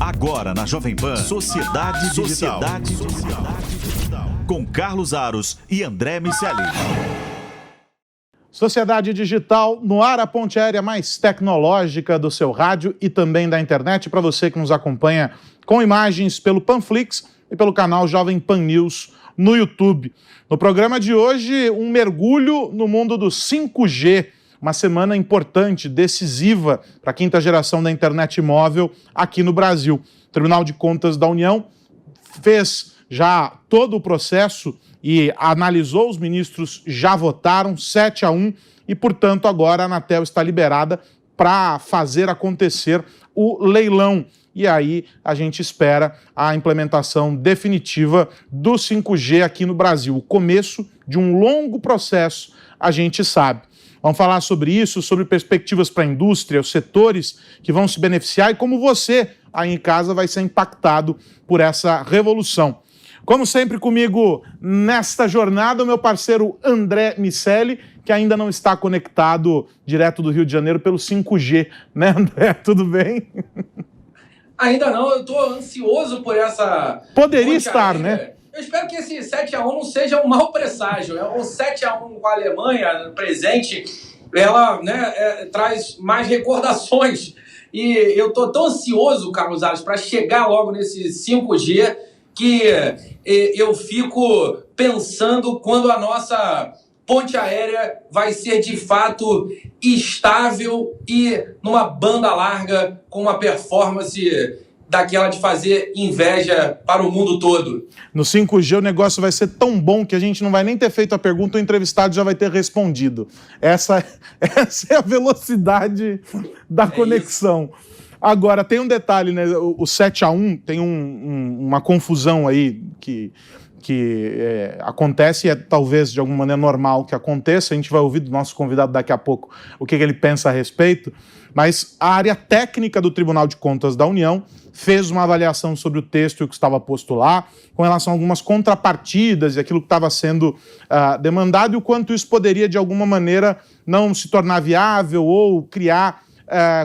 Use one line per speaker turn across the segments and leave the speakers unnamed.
Agora na Jovem Pan, Sociedade Digital. Com Carlos Aros e André Miceli.
Sociedade Digital no ar, a ponte aérea mais tecnológica do seu rádio e também da internet, para você que nos acompanha com imagens pelo Panflix e pelo canal Jovem Pan News no YouTube. No programa de hoje, um mergulho no mundo do 5G, uma semana importante, decisiva para a quinta geração da internet móvel aqui no Brasil. O Tribunal de Contas da União fez já todo o processo e analisou, os ministros já votaram 7-1 e, portanto, agora a Anatel está liberada para fazer acontecer o leilão. E aí a gente espera a implementação definitiva do 5G aqui no Brasil. O começo de um longo processo, a gente sabe. Vamos falar sobre isso, sobre perspectivas para a indústria, os setores que vão se beneficiar e como você aí em casa vai ser impactado por essa revolução. Como sempre comigo nesta jornada, o meu parceiro André Miceli, que ainda não está conectado direto do Rio de Janeiro pelo 5G. Né, André? Tudo bem?
Ainda não, eu estou ansioso por essa...
Poderia estar, né?
Eu espero que esse 7-1 não seja um mau presságio. O 7-1 com a Alemanha presente, ela traz mais recordações. E eu estou tão ansioso, Carlos Aros, para chegar logo nesse 5G, que eu fico pensando quando a nossa ponte aérea vai ser de fato estável e numa banda larga com uma performance daquela de fazer inveja para o mundo todo.
No 5G o negócio vai ser tão bom que a gente não vai nem ter feito a pergunta, o entrevistado já vai ter respondido. Essa é a velocidade da conexão. Isso. Agora, tem um detalhe, né? O 7-1 tem uma confusão aí que acontece e é talvez de alguma maneira normal que aconteça. A gente vai ouvir do nosso convidado daqui a pouco o que ele pensa a respeito, mas a área técnica do Tribunal de Contas da União fez uma avaliação sobre o texto e o que estava posto lá, com relação a algumas contrapartidas e aquilo que estava sendo demandado e o quanto isso poderia, de alguma maneira, não se tornar viável ou criar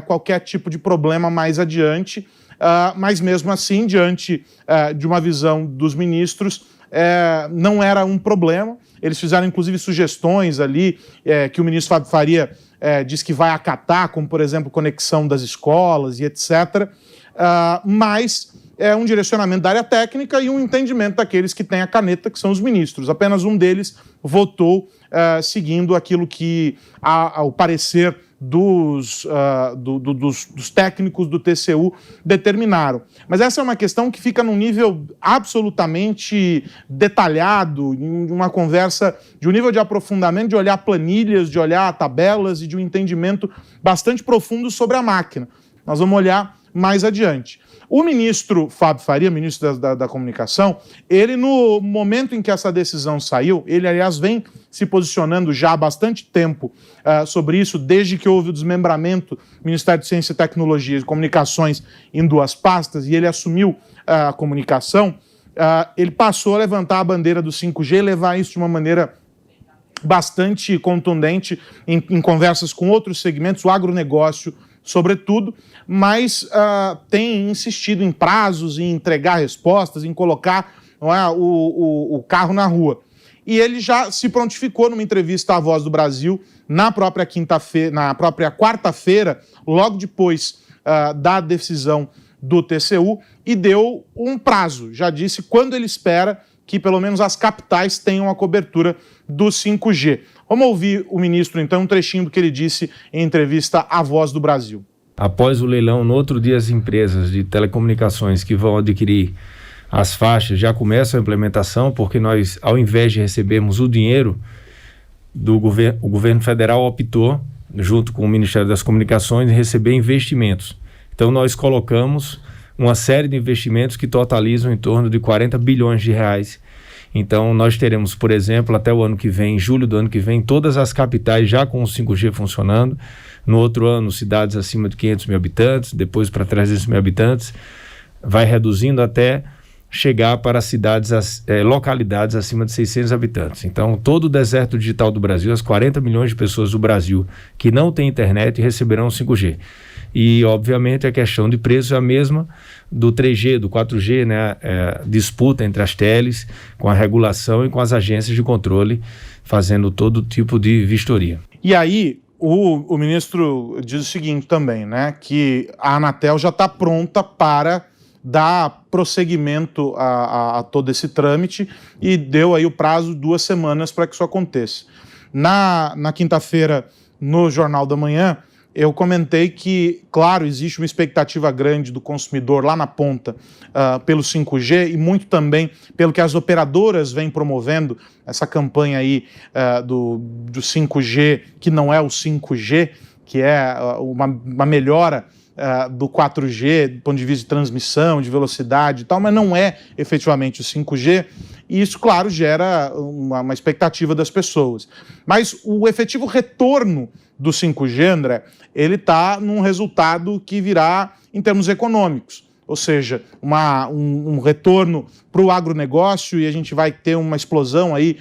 qualquer tipo de problema mais adiante, mas mesmo assim, diante de uma visão dos ministros, não era um problema. Eles fizeram inclusive sugestões ali que o ministro Fábio Faria diz que vai acatar, como por exemplo conexão das escolas e etc., mas é um direcionamento da área técnica e um entendimento daqueles que têm a caneta, que são os ministros. Apenas um deles votou seguindo aquilo que o parecer dos técnicos do TCU determinaram. Mas essa é uma questão que fica num nível absolutamente detalhado, em uma conversa de um nível de aprofundamento, de olhar planilhas, de olhar tabelas e de um entendimento bastante profundo sobre a máquina. Nós vamos olhar mais adiante. O ministro Fábio Faria, ministro da Comunicação, ele no momento em que essa decisão saiu, ele aliás vem se posicionando já há bastante tempo sobre isso, desde que houve o desmembramento do Ministério de Ciência e Tecnologia e Comunicações em duas pastas e ele assumiu a comunicação, ele passou a levantar a bandeira do 5G e levar isso de uma maneira bastante contundente em conversas com outros segmentos, o agronegócio, sobretudo, mas tem insistido em prazos, em entregar respostas, em colocar o carro na rua. E ele já se prontificou numa entrevista à Voz do Brasil na própria quarta-feira, logo depois da decisão do TCU, e deu um prazo. Já disse quando ele espera que pelo menos as capitais tenham a cobertura do 5G. Vamos ouvir o ministro, então, um trechinho do que ele disse em entrevista à Voz do Brasil.
Após o leilão, no outro dia, as empresas de telecomunicações que vão adquirir as faixas já começam a implementação, porque nós, ao invés de recebermos o dinheiro do governo, o governo federal optou, junto com o Ministério das Comunicações, em receber investimentos. Então, nós colocamos uma série de investimentos que totalizam em torno de 40 bilhões de reais. Então, nós teremos, por exemplo, até o ano que vem, em julho do ano que vem, todas as capitais já com o 5G funcionando. No outro ano, cidades acima de 500 mil habitantes, depois para 300 mil habitantes, vai reduzindo até chegar para cidades, localidades acima de 600 habitantes. Então, todo o deserto digital do Brasil, as 40 milhões de pessoas do Brasil que não têm internet receberão 5G. E, obviamente, a questão de preço é a mesma do 3G, do 4G, né? Disputa entre as teles, com a regulação e com as agências de controle, fazendo todo tipo de vistoria.
E aí, o ministro diz o seguinte também, né? Que a Anatel já está pronta para dar prosseguimento a todo esse trâmite e deu aí o prazo de 2 semanas para que isso aconteça. Na quinta-feira, no Jornal da Manhã, eu comentei que, claro, existe uma expectativa grande do consumidor lá na ponta pelo 5G e muito também pelo que as operadoras vêm promovendo, essa campanha aí do 5G, que não é o 5G, que é uma melhora do 4G, do ponto de vista de transmissão, de velocidade e tal, mas não é efetivamente o 5G, e isso, claro, gera uma expectativa das pessoas. Mas o efetivo retorno do 5G, André, ele está num resultado que virá em termos econômicos, ou seja, um retorno para o agronegócio, e a gente vai ter uma explosão aí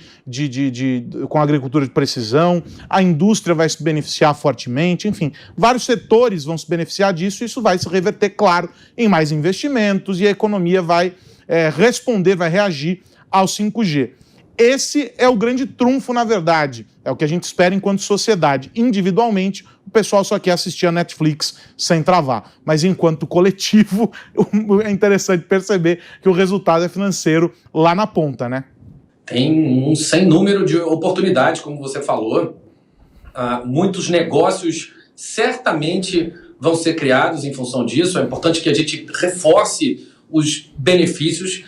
com a agricultura de precisão, a indústria vai se beneficiar fortemente, enfim, vários setores vão se beneficiar disso, e isso vai se reverter, claro, em mais investimentos, e a economia vai responder, vai reagir ao 5G. Esse é o grande trunfo, na verdade, é o que a gente espera enquanto sociedade. Individualmente, o pessoal só quer assistir a Netflix sem travar, mas enquanto coletivo, é interessante perceber que o resultado é financeiro lá na ponta, né?
Tem um sem número de oportunidades, como você falou. Muitos negócios certamente vão ser criados em função disso. É importante que a gente reforce os benefícios.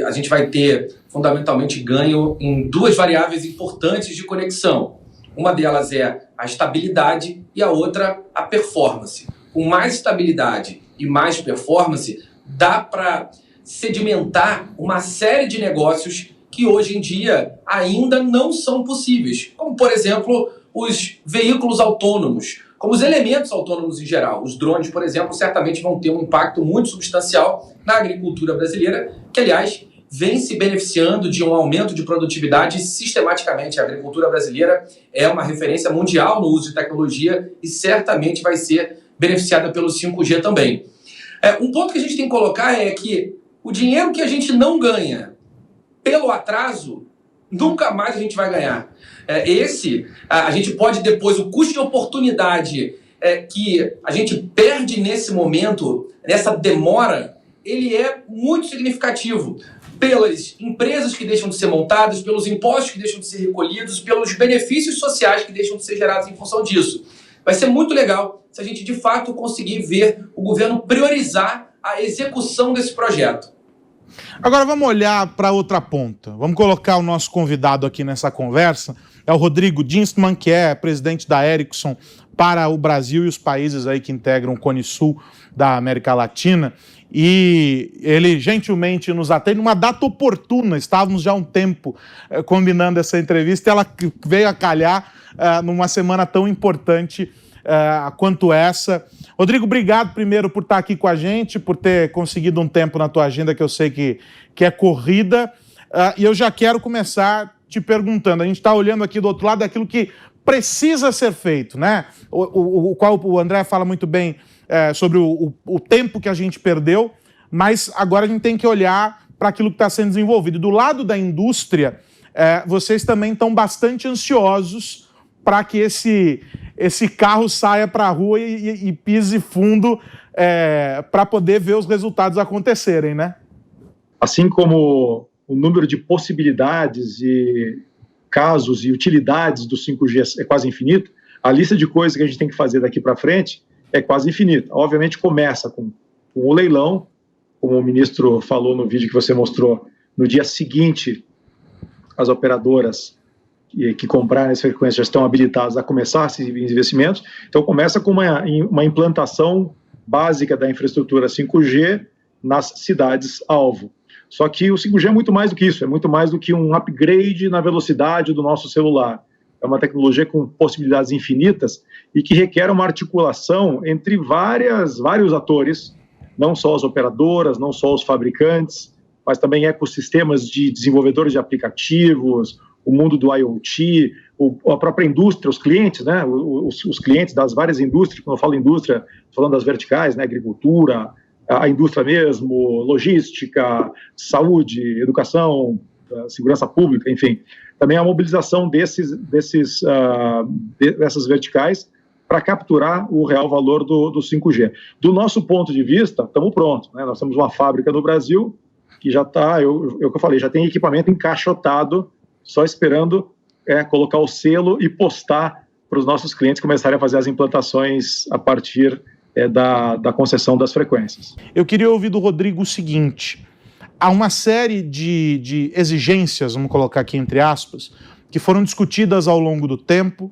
A gente vai ter, fundamentalmente, ganho em 2 variáveis importantes de conexão. Uma delas é a estabilidade e a outra a performance. Com mais estabilidade e mais performance, dá para sedimentar uma série de negócios que hoje em dia ainda não são possíveis, como, por exemplo, os veículos autônomos, como os elementos autônomos em geral. Os drones, por exemplo, certamente vão ter um impacto muito substancial na agricultura brasileira, que, aliás, vem se beneficiando de um aumento de produtividade sistematicamente. A agricultura brasileira é uma referência mundial no uso de tecnologia e certamente vai ser beneficiada pelo 5G também. Um ponto que a gente tem que colocar é que o dinheiro que a gente não ganha pelo atraso, nunca mais a gente vai ganhar. A gente pode depois, o custo de oportunidade que a gente perde nesse momento, nessa demora, ele é muito significativo. Pelas empresas que deixam de ser montadas, pelos impostos que deixam de ser recolhidos, pelos benefícios sociais que deixam de ser gerados em função disso. Vai ser muito legal se a gente, de fato, conseguir ver o governo priorizar a execução desse projeto.
Agora vamos olhar para outra ponta. Vamos colocar o nosso convidado aqui nessa conversa. É o Rodrigo Dienstmann, que é presidente da Ericsson para o Brasil e os países aí que integram o Cone Sul da América Latina. E ele gentilmente nos atende numa data oportuna. Estávamos já há um tempo combinando essa entrevista e ela veio a calhar numa semana tão importante quanto essa. Rodrigo, obrigado primeiro por estar aqui com a gente, por ter conseguido um tempo na tua agenda que eu sei que é corrida. E eu já quero começar te perguntando, a gente está olhando aqui do outro lado daquilo que precisa ser feito, né? O qual o André fala muito bem sobre o tempo que a gente perdeu, mas agora a gente tem que olhar para aquilo que está sendo desenvolvido. Do lado da indústria, vocês também estão bastante ansiosos para que esse carro saia para a rua e pise fundo para poder ver os resultados acontecerem, né?
Assim como o número de possibilidades e casos e utilidades do 5G é quase infinito, a lista de coisas que a gente tem que fazer daqui para frente é quase infinita. Obviamente começa com o leilão, como o ministro falou no vídeo que você mostrou, no dia seguinte as operadoras que compraram as frequências já estão habilitadas a começar esses investimentos. Então começa com uma implantação básica da infraestrutura 5G nas cidades-alvo. Só que o 5G é muito mais do que isso, é muito mais do que um upgrade na velocidade do nosso celular. É uma tecnologia com possibilidades infinitas e que requer uma articulação entre vários atores, não só as operadoras, não só os fabricantes, mas também ecossistemas de desenvolvedores de aplicativos, o mundo do IoT, a própria indústria, os clientes, né, os clientes das várias indústrias, quando eu falo indústria, falando das verticais, né, agricultura, a indústria mesmo, logística, saúde, educação, segurança pública, enfim. Também a mobilização dessas verticais para capturar o real valor do 5G. Do nosso ponto de vista, estamos prontos, né? Nós temos uma fábrica no Brasil que já está, eu falei, já tem equipamento encaixotado, só esperando colocar o selo e postar para os nossos clientes começarem a fazer as implantações a partir da concessão das frequências.
Eu queria ouvir do Rodrigo o seguinte: há uma série de exigências, vamos colocar aqui entre aspas, que foram discutidas ao longo do tempo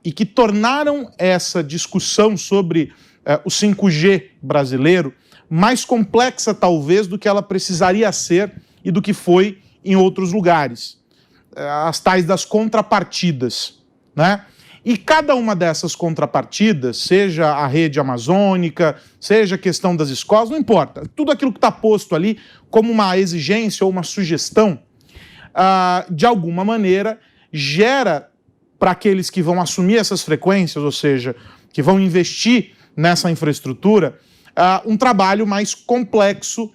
e que tornaram essa discussão sobre o 5G brasileiro mais complexa, talvez, do que ela precisaria ser e do que foi em outros lugares. As tais das contrapartidas, né? E cada uma dessas contrapartidas, seja a rede amazônica, seja a questão das escolas, não importa. Tudo aquilo que está posto ali como uma exigência ou uma sugestão, de alguma maneira, gera para aqueles que vão assumir essas frequências, ou seja, que vão investir nessa infraestrutura, um trabalho mais complexo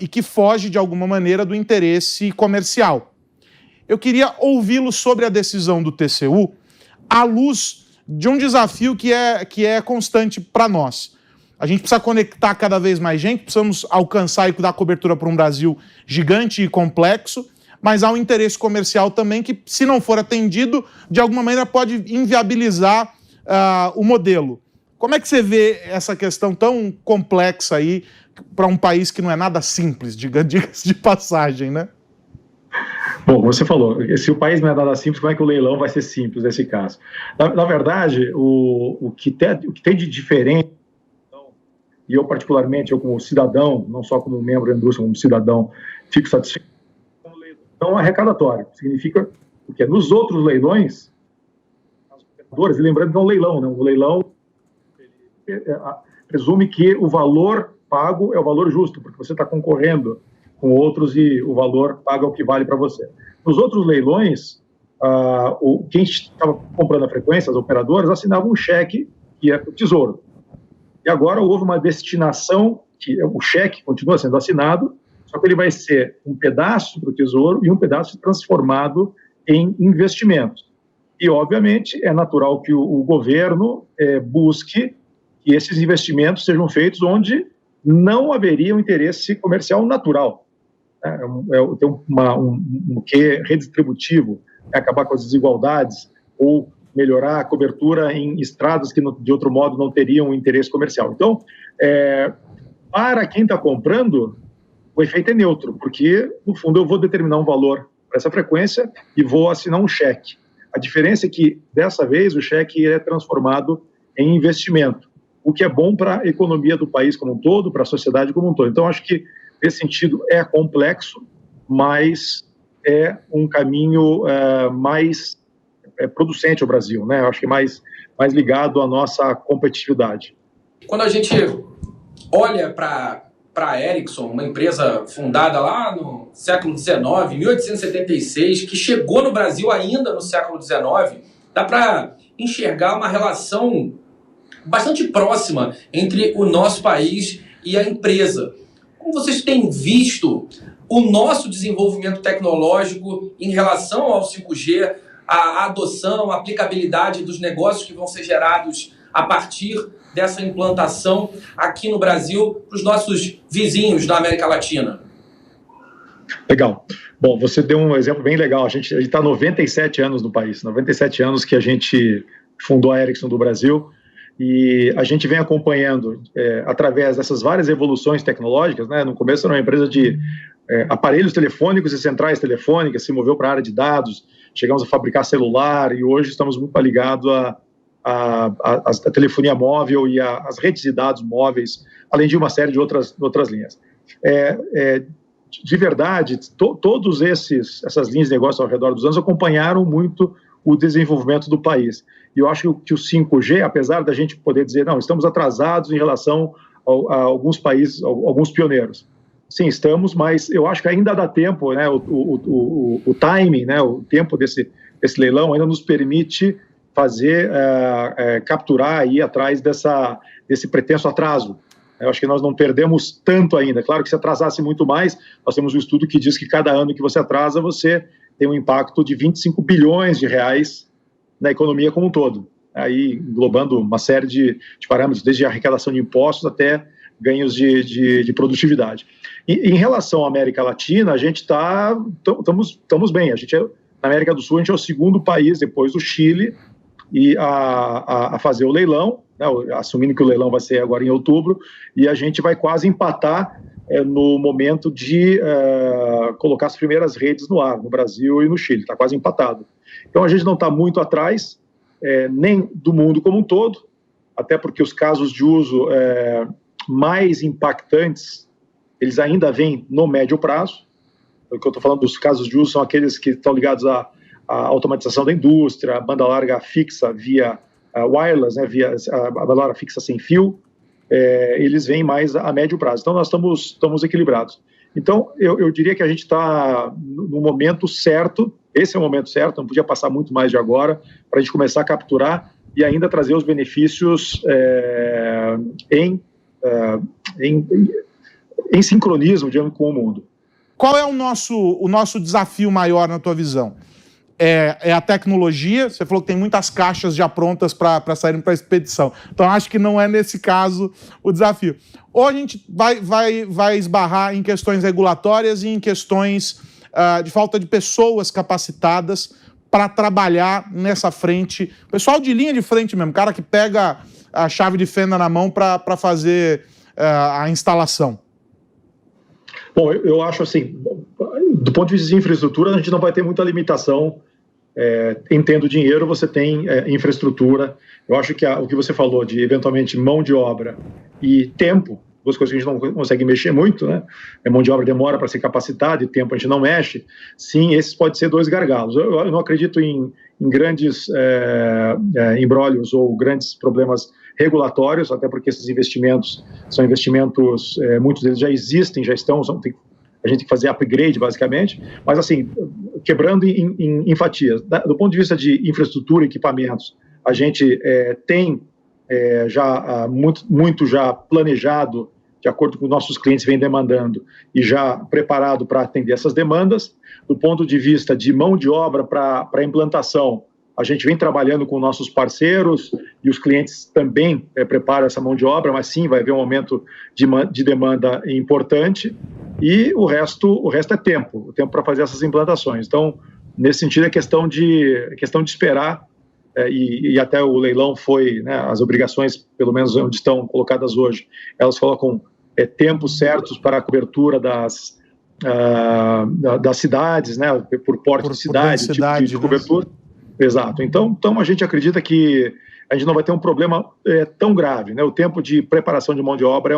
e que foge, de alguma maneira, do interesse comercial. Eu queria ouvi-lo sobre a decisão do TCU, à luz de um desafio que é constante para nós. A gente precisa conectar cada vez mais gente, precisamos alcançar e dar cobertura para um Brasil gigante e complexo, mas há um interesse comercial também que, se não for atendido, de alguma maneira pode inviabilizar o modelo. Como é que você vê essa questão tão complexa aí para um país que não é nada simples, diga-se de passagem, né?
Bom, você falou, se o país não é nada simples, como é que o leilão vai ser simples nesse caso? Na verdade, o que tem de diferente, e eu particularmente, eu como cidadão, não só como membro da indústria, como cidadão, fico satisfeito com o leilão arrecadatório. Significa que nos outros leilões, os operadores, e lembrando que é um leilão, né? O leilão presume que o valor pago é o valor justo, porque você está concorrendo com outros e o valor paga o que vale para você. Nos outros leilões, quem estava comprando a frequência, as operadoras, assinavam um cheque que é para o Tesouro. E agora houve uma destinação, que o cheque continua sendo assinado, só que ele vai ser um pedaço para o Tesouro e um pedaço transformado em investimentos. E, obviamente, é natural que o governo busque que esses investimentos sejam feitos onde não haveria um interesse comercial natural. Tem um quê redistributivo, acabar com as desigualdades ou melhorar a cobertura em estradas que de outro modo não teriam um interesse comercial. Então, para quem está comprando, o efeito é neutro, porque no fundo eu vou determinar um valor para essa frequência e vou assinar um cheque. A diferença é que dessa vez o cheque é transformado em investimento, o que é bom para a economia do país como um todo, para a sociedade como um todo. Então, acho que nesse sentido é complexo, mas é um caminho mais producente ao Brasil, né? Acho que mais ligado à nossa competitividade.
Quando a gente olha para a Ericsson, uma empresa fundada lá no século XIX, 1876, que chegou no Brasil ainda no século XIX, dá para enxergar uma relação bastante próxima entre o nosso país e a empresa. Como vocês têm visto o nosso desenvolvimento tecnológico em relação ao 5G, a adoção, a aplicabilidade dos negócios que vão ser gerados a partir dessa implantação aqui no Brasil para os nossos vizinhos da América Latina?
Legal. Bom, você deu um exemplo bem legal. A gente está há 97 anos no país, 97 anos que a gente fundou a Ericsson do Brasil. E a gente vem acompanhando, através dessas várias evoluções tecnológicas, né? No começo era uma empresa de aparelhos telefônicos e centrais telefônicas, se moveu para a área de dados, chegamos a fabricar celular e hoje estamos muito ligados à telefonia móvel e às redes de dados móveis, além de uma série de outras linhas. De verdade, todas essas linhas de negócio ao redor dos anos acompanharam muito o desenvolvimento do país. E eu acho que o 5G, apesar da gente poder dizer, não, estamos atrasados em relação a alguns países, alguns pioneiros, sim, estamos, mas eu acho que ainda dá tempo, né? O timing, né? O tempo desse leilão ainda nos permite fazer, capturar aí atrás desse pretenso atraso. Eu acho que nós não perdemos tanto ainda. Claro que se atrasasse muito mais, nós temos um estudo que diz que cada ano que você atrasa, você tem um impacto de 25 bilhões de reais na economia como um todo, aí englobando uma série de parâmetros, desde a arrecadação de impostos até ganhos de produtividade. Em relação à América Latina, a gente estamos bem. Na América do Sul, a gente é o segundo país, depois do Chile, a fazer o leilão, né, assumindo que o leilão vai ser agora em outubro, e a gente vai quase empatar no momento de colocar as primeiras redes no ar, no Brasil e no Chile. Está quase empatado. Então, a gente não está muito atrás, nem do mundo como um todo, até porque os casos de uso mais impactantes, eles ainda vêm no médio prazo. O que eu estou falando dos casos de uso são aqueles que estão ligados à automatização da indústria, a banda larga fixa via wireless, né, via a banda larga fixa sem fio, eles vêm mais a médio prazo. Então, nós estamos equilibrados. Então, eu diria que a gente está no momento certo, esse é o momento certo, não podia passar muito mais de agora, para a gente começar a capturar e ainda trazer os benefícios em sincronismo, digamos, com o mundo.
Qual é o nosso desafio maior na tua visão? É a tecnologia? Você falou que tem muitas caixas já prontas para saírem para a expedição. Então, acho que não é nesse caso o desafio. Ou a gente vai esbarrar em questões regulatórias e em questões de falta de pessoas capacitadas para trabalhar nessa frente. Pessoal de linha de frente mesmo, cara que pega a chave de fenda na mão para fazer a instalação.
Bom, eu acho assim, do ponto de vista de infraestrutura, a gente não vai ter muita limitação. Tendo dinheiro, você tem infraestrutura. Eu acho que o que você falou de, eventualmente, mão de obra e tempo, duas coisas que a gente não consegue mexer muito, né? Mão de obra demora para ser capacitada e tempo a gente não mexe. Sim, esses podem ser dois gargalos. Eu não acredito em grandes embrólios ou grandes problemas regulatórios, até porque esses investimentos são investimentos, muitos deles já existem, já estão, a gente tem que fazer upgrade, basicamente, mas assim, quebrando em fatias. Do ponto de vista de infraestrutura e equipamentos, a gente tem já muito já planejado, de acordo com os nossos clientes vêm demandando, e já preparado para atender essas demandas. Do ponto de vista de mão de obra para implantação, a gente vem trabalhando com nossos parceiros e os clientes também preparam essa mão de obra, mas sim, vai haver um aumento de demanda importante, e o resto é tempo, o tempo para fazer essas implantações. Então, nesse sentido, é questão de esperar, e até o leilão foi, né, as obrigações, pelo menos onde estão colocadas hoje, elas colocam tempos certos para a cobertura das cidades, né, por porte de cidade, tipo de cobertura. Né? Exato. Então a gente acredita que a gente não vai ter um problema tão grave, né? O tempo de preparação de mão de obra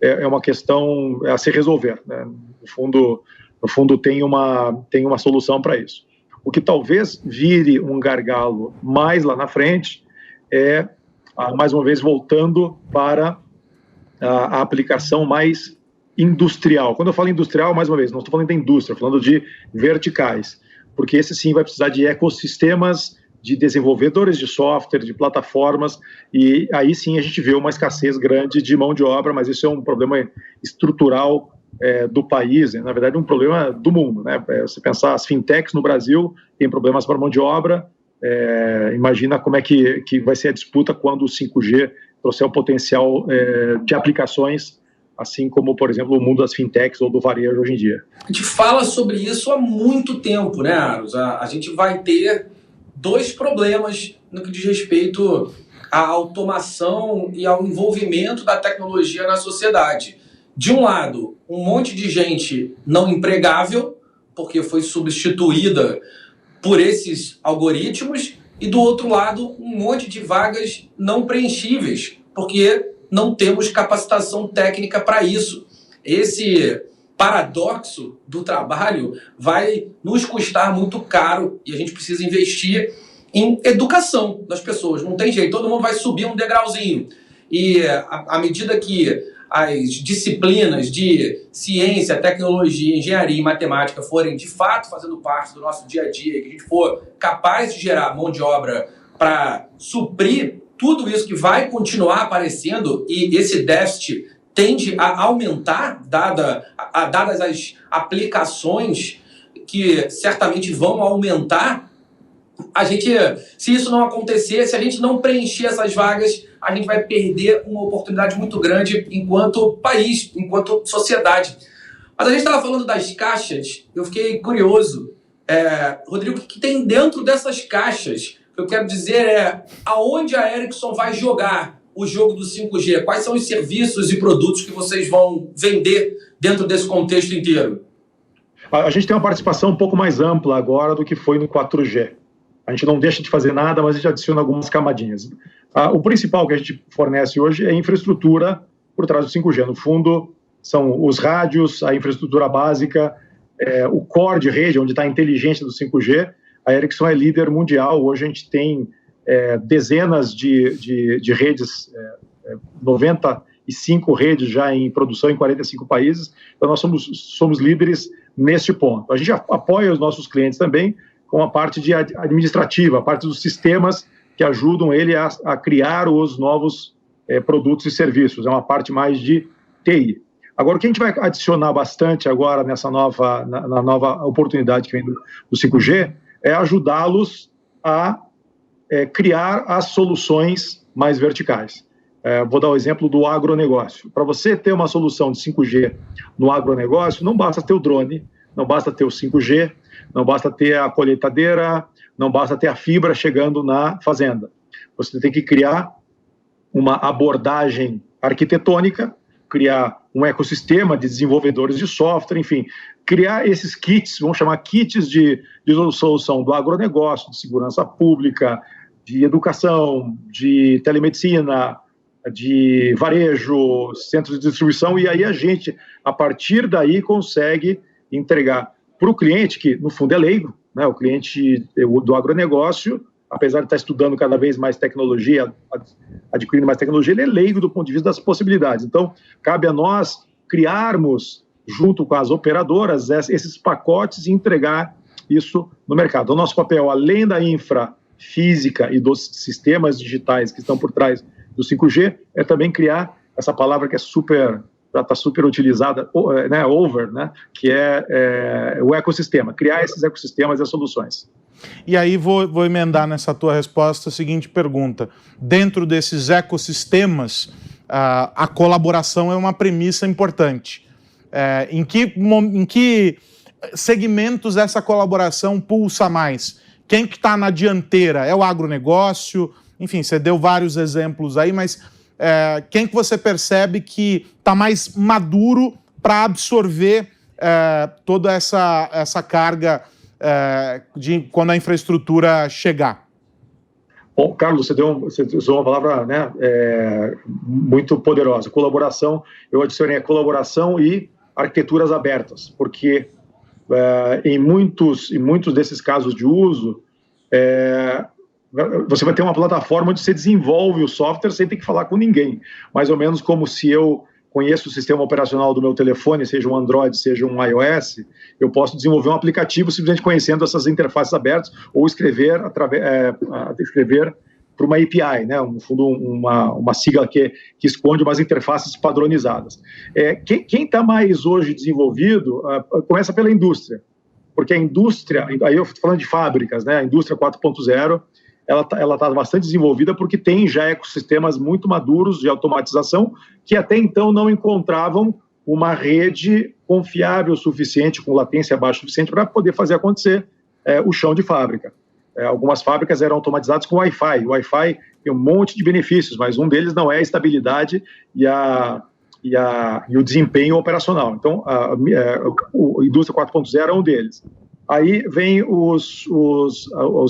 é uma questão a se resolver, né? No fundo tem uma solução para isso. O que talvez vire um gargalo mais lá na frente mais uma vez, voltando para a aplicação mais industrial. Quando eu falo industrial, mais uma vez, não estou falando da indústria, estou falando de verticais, porque esse sim vai precisar de ecossistemas de desenvolvedores de software, de plataformas, e aí sim a gente vê uma escassez grande de mão de obra, mas isso é um problema estrutural do país, na verdade um problema do mundo, né? Você pensar as fintechs no Brasil têm problemas para mão de obra, imagina como é que vai ser a disputa quando o 5G trouxer o potencial de aplicações, assim como, por exemplo, o mundo das fintechs ou do varejo hoje em dia.
A gente fala sobre isso há muito tempo, né, Aros? A gente vai ter dois problemas no que diz respeito à automação e ao envolvimento da tecnologia na sociedade. De um lado, um monte de gente não empregável, porque foi substituída por esses algoritmos, e do outro lado, um monte de vagas não preenchíveis, porque não temos capacitação técnica para isso. Esse paradoxo do trabalho vai nos custar muito caro e a gente precisa investir em educação das pessoas. Não tem jeito, todo mundo vai subir um degrauzinho. E à medida que as disciplinas de ciência, tecnologia, engenharia e matemática forem de fato fazendo parte do nosso dia a dia, que a gente for capaz de gerar mão de obra para suprir tudo isso que vai continuar aparecendo, e esse déficit tende a aumentar, dadas as aplicações que certamente vão aumentar, se isso não acontecer, se a gente não preencher essas vagas, a gente vai perder uma oportunidade muito grande enquanto país, enquanto sociedade. Mas a gente estava falando das caixas, eu fiquei curioso. Rodrigo, o que tem dentro dessas caixas? O que eu quero dizer é aonde a Ericsson vai jogar o jogo do 5G? Quais são os serviços e produtos que vocês vão vender dentro desse contexto inteiro?
A gente tem uma participação um pouco mais ampla agora do que foi no 4G. A gente não deixa de fazer nada, mas a gente adiciona algumas camadinhas. O principal que a gente fornece hoje é a infraestrutura por trás do 5G. No fundo, são os rádios, a infraestrutura básica, o core de rede, onde está a inteligência do 5G. A Ericsson é líder mundial. Hoje a gente tem dezenas de redes, 95 redes já em produção em 45 países. Então nós somos líderes neste ponto. A gente apoia os nossos clientes também com a parte administrativa, a parte dos sistemas que ajudam ele a criar os novos produtos e serviços. É uma parte mais de TI. Agora, o que a gente vai adicionar bastante agora na nova oportunidade que vem do 5G é ajudá-los a criar as soluções mais verticais. Vou dar o exemplo do agronegócio. Para você ter uma solução de 5G no agronegócio, não basta ter o drone, não basta ter o 5G, não basta ter a colheitadeira, não basta ter a fibra chegando na fazenda. Você tem que criar uma abordagem arquitetônica, criar um ecossistema de desenvolvedores de software, enfim, criar esses kits, vamos chamar kits de solução do agronegócio, de segurança pública, de educação, de telemedicina, de varejo, centros de distribuição, e aí a gente, a partir daí, consegue entregar para o cliente, que no fundo é leigo, né? O cliente do agronegócio, apesar de estar estudando cada vez mais tecnologia, adquirindo mais tecnologia, ele é leigo do ponto de vista das possibilidades. Então, cabe a nós criarmos, junto com as operadoras, esses pacotes e entregar isso no mercado. O nosso papel, além da infra física e dos sistemas digitais que estão por trás do 5G, é também criar essa palavra que já está super utilizada, né, que é o ecossistema, criar esses ecossistemas e as soluções.
E aí vou emendar nessa tua resposta a seguinte pergunta. Dentro desses ecossistemas, a colaboração é uma premissa importante. Em que segmentos essa colaboração pulsa mais? Quem que está na dianteira? É o agronegócio? Enfim, você deu vários exemplos aí, mas quem que você percebe que está mais maduro para absorver toda essa carga de quando a infraestrutura chegar?
Bom, Carlos, você usou uma palavra, né, muito poderosa. Colaboração, eu adicionei a colaboração e arquiteturas abertas, porque em muitos desses casos de uso, você vai ter uma plataforma onde você desenvolve o software sem ter que falar com ninguém. Mais ou menos como se eu conheço o sistema operacional do meu telefone, seja um Android, seja um iOS, eu posso desenvolver um aplicativo simplesmente conhecendo essas interfaces abertas ou escrever para uma API, né? No fundo, uma sigla que esconde umas interfaces padronizadas. Quem está mais hoje desenvolvido começa pela indústria, porque a indústria, aí eu estou falando de fábricas, né? A indústria 4.0, ela está bastante desenvolvida porque tem já ecossistemas muito maduros de automatização que até então não encontravam uma rede confiável o suficiente, com latência baixa o suficiente para poder fazer acontecer o chão de fábrica. Algumas fábricas eram automatizadas com Wi-Fi. O Wi-Fi tem um monte de benefícios, mas um deles não é a estabilidade e o desempenho operacional. Então, a indústria 4.0 é um deles. Aí vem os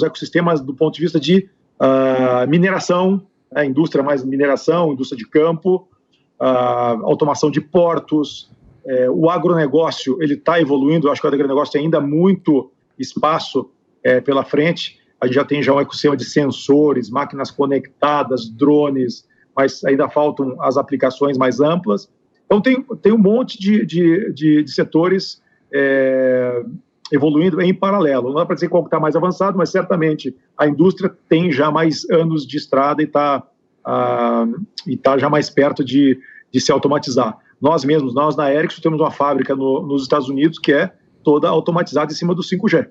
ecossistemas do ponto de vista de mineração, indústria mais mineração, indústria de campo, automação de portos. O agronegócio ele está evoluindo, eu acho que o agronegócio tem ainda muito espaço pela frente. A gente já tem um ecossistema de sensores, máquinas conectadas, drones, mas ainda faltam as aplicações mais amplas. Então tem um monte de setores evoluindo em paralelo. Não dá para dizer qual que está mais avançado, mas certamente a indústria tem já mais anos de estrada e está já mais perto de se automatizar. Nós na Ericsson, temos uma fábrica nos Estados Unidos que é toda automatizada em cima do 5G.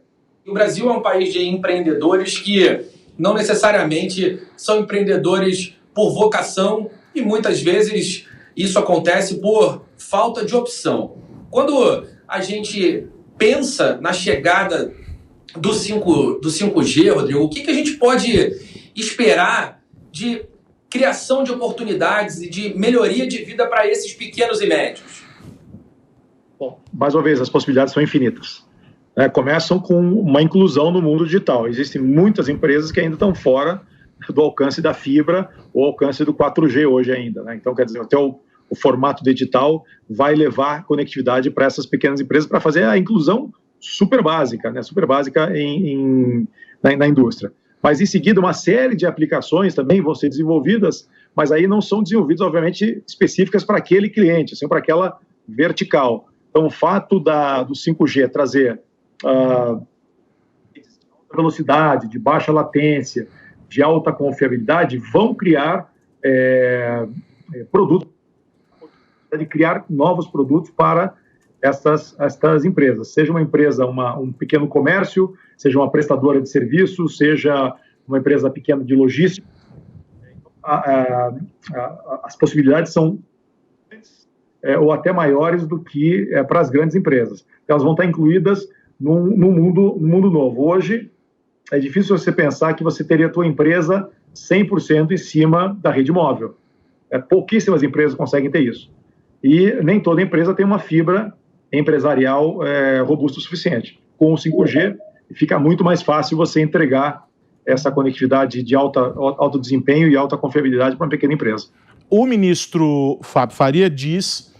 O Brasil é um país de empreendedores que não necessariamente são empreendedores por vocação e muitas vezes isso acontece por falta de opção. Quando a gente pensa na chegada do 5G, Rodrigo, o que a gente pode esperar de criação de oportunidades e de melhoria de vida para esses pequenos e médios?
Bom, mais uma vez, as possibilidades são infinitas. Começam com uma inclusão no mundo digital. Existem muitas empresas que ainda estão fora do alcance da fibra ou alcance do 4G hoje ainda. Então, quer dizer, até o formato digital vai levar conectividade para essas pequenas empresas para fazer a inclusão super básica, na indústria. Mas, em seguida, uma série de aplicações também vão ser desenvolvidas, mas aí não são desenvolvidas, obviamente, específicas para aquele cliente, assim, para aquela vertical. Então, o fato do 5G trazer velocidade, de baixa latência, de alta confiabilidade, vão criar produtos, de criar novos produtos para estas empresas, seja uma empresa, um pequeno comércio, seja uma prestadora de serviços, seja uma empresa pequena de logística. As possibilidades são ou até maiores do que para as grandes empresas. Elas vão estar incluídas num mundo novo. Hoje, é difícil você pensar que você teria a tua empresa 100% em cima da rede móvel. Pouquíssimas empresas conseguem ter isso. E nem toda empresa tem uma fibra empresarial robusta o suficiente. Com o 5G, fica muito mais fácil você entregar essa conectividade de alto desempenho e alta confiabilidade para uma pequena empresa.
O ministro Fábio Faria diz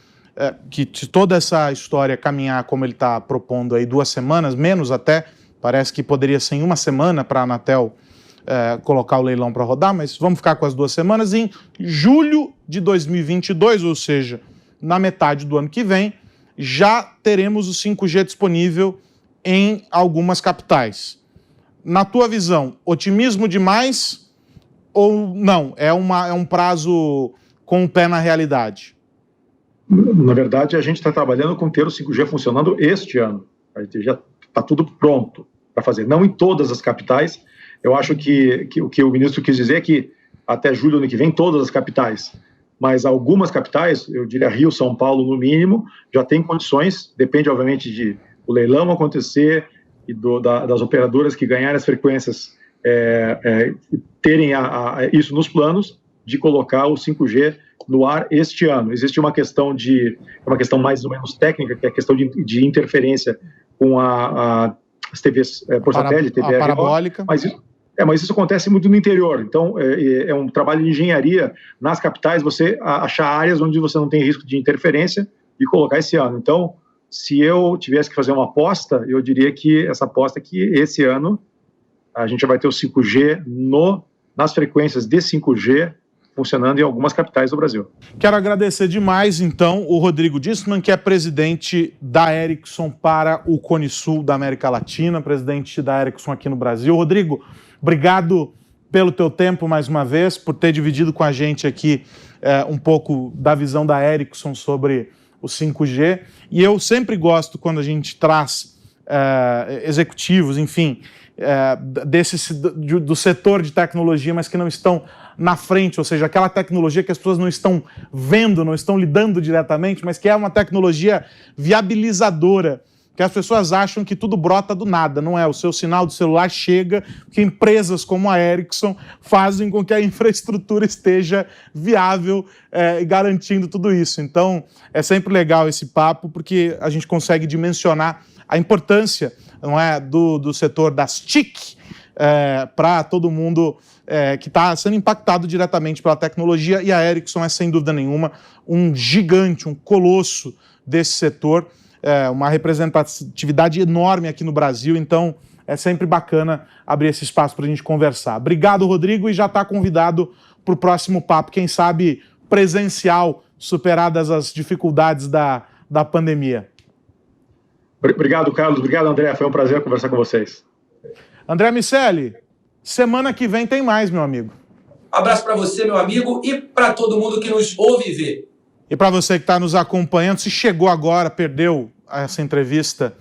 que se toda essa história caminhar como ele está propondo aí 2 semanas, menos até, parece que poderia ser em 1 semana para a Anatel colocar o leilão para rodar, mas vamos ficar com as 2 semanas. Em julho de 2022, ou seja, na metade do ano que vem, já teremos o 5G disponível em algumas capitais. Na tua visão, otimismo demais ou não? É um prazo com o pé na realidade?
Na verdade, a gente está trabalhando com ter o 5G funcionando este ano. A gente já está tudo pronto para fazer. Não em todas as capitais. Eu acho que o que o ministro quis dizer é que até julho do ano que vem, todas as capitais, mas algumas capitais, eu diria Rio, São Paulo no mínimo, já tem condições, depende obviamente de o leilão acontecer e das operadoras que ganharem as frequências terem isso nos planos de colocar o 5G no ar este ano. Existe uma questão mais ou menos técnica, que é a questão de interferência com as TVs por satélite, TV
parabólica.
Mas isso acontece muito no interior, então é um trabalho de engenharia nas capitais, você achar áreas onde você não tem risco de interferência e colocar esse ano. Então, se eu tivesse que fazer uma aposta, eu diria que essa aposta é que esse ano a gente vai ter o 5G nas frequências de 5G funcionando em algumas capitais do Brasil.
Quero agradecer demais, então, o Rodrigo Dissmann, que é presidente da Ericsson para o Cone Sul da América Latina, presidente da Ericsson aqui no Brasil. Rodrigo, obrigado pelo teu tempo mais uma vez, por ter dividido com a gente aqui um pouco da visão da Ericsson sobre o 5G. E eu sempre gosto quando a gente traz executivos, enfim, do setor de tecnologia, mas que não estão na frente, ou seja, aquela tecnologia que as pessoas não estão vendo, não estão lidando diretamente, mas que é uma tecnologia viabilizadora, que as pessoas acham que tudo brota do nada, não é? O seu sinal do celular chega, porque empresas como a Ericsson fazem com que a infraestrutura esteja viável e garantindo tudo isso. Então, é sempre legal esse papo, porque a gente consegue dimensionar a importância, não é, do setor das TIC para todo mundo que está sendo impactado diretamente pela tecnologia, e a Ericsson é, sem dúvida nenhuma, um gigante, um colosso desse setor, uma representatividade enorme aqui no Brasil, então é sempre bacana abrir esse espaço para a gente conversar. Obrigado, Rodrigo, e já está convidado para o próximo papo, quem sabe presencial, superadas as dificuldades da pandemia.
Obrigado, Carlos. Obrigado, André. Foi um prazer conversar com vocês.
André Miceli, semana que vem tem mais, meu amigo.
Abraço para você, meu amigo, e para todo mundo que nos ouve e vê.
E para você que está nos acompanhando, se chegou agora, perdeu essa entrevista,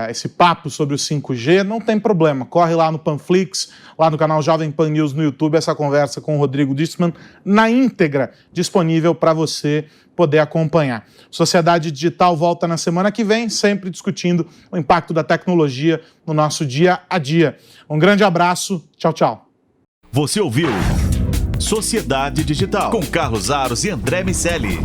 esse papo sobre o 5G, não tem problema. Corre lá no Panflix, lá no canal Jovem Pan News no YouTube, essa conversa com o Rodrigo Dissmann na íntegra, disponível para você poder acompanhar. Sociedade Digital volta na semana que vem, sempre discutindo o impacto da tecnologia no nosso dia a dia. Um grande abraço, tchau, tchau.
Você ouviu Sociedade Digital com Carlos Aros e André Miceli.